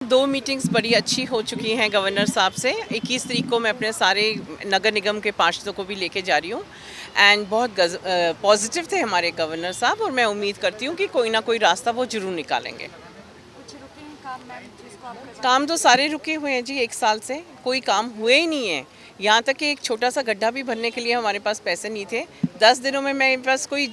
दो मीटिंग्स बड़ी अच्छी हो चुकी हैं गवर्नर साहब से। 21 तारीख को मैं अपने सारे नगर निगम के पार्षदों को भी लेके जा रही हूँ एंड बहुत पॉजिटिव थे हमारे गवर्नर साहब और मैं उम्मीद करती हूँ कि कोई ना कोई रास्ता वो ज़रूर निकालेंगे। कुछ रुके हैं काम मैम जिसको आप करवाना काम तो सारे रुके हुए हैं जी, 1 साल से कोई काम हुए ही नहीं है। यहाँ तक कि एक छोटा सा गड्ढा भी भरने के लिए हमारे पास पैसे नहीं थे। 10 दिनों में मेरे पास कोई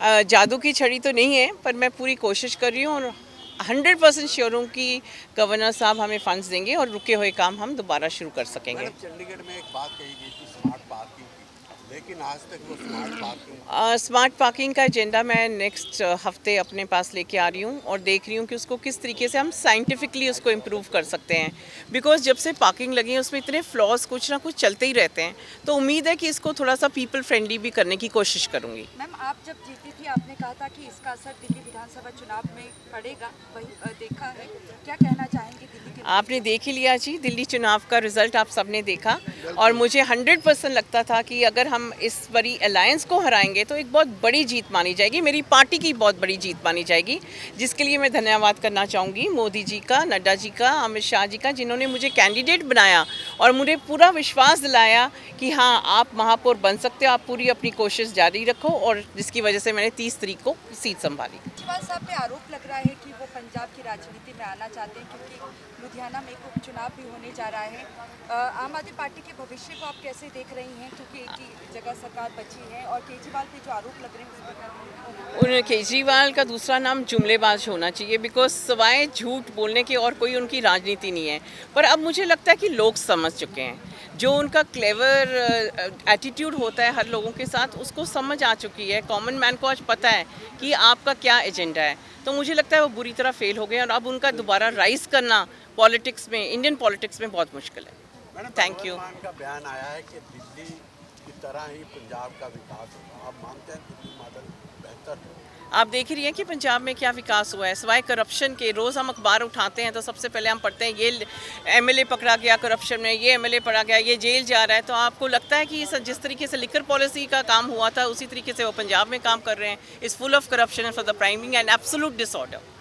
जादू की छड़ी तो नहीं है, पर मैं पूरी कोशिश कर रही हूँ और 100% श्योर हूँ कि गवर्नर साहब हमें फंड्स देंगे और रुके हुए काम हम दोबारा शुरू कर सकेंगे। मैडम, चंडीगढ़ में एक बात कही गई थी स्मार्ट पार्किंग की, लेकिन आज तक वो स्मार्ट पार्किंग का एजेंडा मैं नेक्स्ट हफ्ते अपने पास लेके आ रही हूँ और देख रही हूँ कि उसको किस तरीके से हम साइंटिफिकली उसको इम्प्रूव कर सकते हैं। बिकॉज जब से पार्किंग लगी है उसमें इतने फ्लॉज कुछ ना कुछ चलते ही रहते हैं, तो उम्मीद है कि इसको थोड़ा सा पीपल फ्रेंडली भी करने की कोशिश करूँगी। मैम, आप जब जीती थी आपने कहा था कि इसका असर दिल्ली विधानसभा चुनाव में पड़ेगा, वही देखा है। क्या कहना चाहेंगे दिल्ली के? आपने देख ही लिया जी, दिल्ली चुनाव का रिजल्ट आप सबने देखा और मुझे 100% लगता था कि अगर हम इस बड़ी अलायंस को हराएंगे तो एक बहुत बड़ी जीत मानी जाएगी, मेरी पार्टी की बहुत बड़ी जीत मानी जाएगी, जिसके लिए मैं धन्यवाद करना चाहूँगी मोदी जी का, नड्डा जी का, अमित शाह जी का, जिन्होंने मुझे कैंडिडेट बनाया और मुझे पूरा विश्वास दिलाया कि हाँ आप महापौर बन सकते हो, आप पूरी अपनी कोशिश जारी रखो, और जिसकी वजह से मैंने 30 तारीख को सीट संभाली। केजरीवाल साहब पे आरोप लग रहा है कि वो पंजाब की राजनीति में आना चाहते हैं, क्योंकि लुधियाना में एक उपचुनाव भी होने जा रहा है। आम आदमी पार्टी के भविष्य को आप कैसे देख रही हैं, क्योंकि एक ही जगह सरकार बची है और केजरीवाल पे जो आरोप लग रहे हैं उस पर उन केजरीवाल का दूसरा नाम जुमलेबाज होना चाहिए, बिकॉज सिवाय झूठ बोलने के और कोई उनकी राजनीति नहीं है। पर अब मुझे लगता है कि लोग समझ चुके हैं, जो उनका क्लेवर एटीट्यूड होता है हर लोगों के साथ, उसको समझ आ चुकी है। कॉमन मैन को आज पता है कि आपका क्या एजेंडा है, तो मुझे लगता है वो बुरी तरह फेल हो गए और अब उनका दोबारा राइज करना पॉलिटिक्स में, इंडियन पॉलिटिक्स में बहुत मुश्किल है। Thank you. का बयान आया है कि दिल्ली की तरह ही पंजाब का विकास होगा। आप मानते हैं दिल्ली मॉडल बेहतर है? आप देख ही रही हैं कि पंजाब में क्या विकास हुआ है, सिवाय करप्शन के। रोज़ हम अखबार उठाते हैं तो सबसे पहले हम पढ़ते हैं ये एमएलए पकड़ा गया करप्शन में, ये एमएलए पकड़ा गया, ये जेल जा रहा है। तो आपको लगता है कि जिस तरीके से लिकर पॉलिसी का काम हुआ था उसी तरीके से वो पंजाब में काम कर रहे हैं। Is full of corruption for the priming and absolute disorder.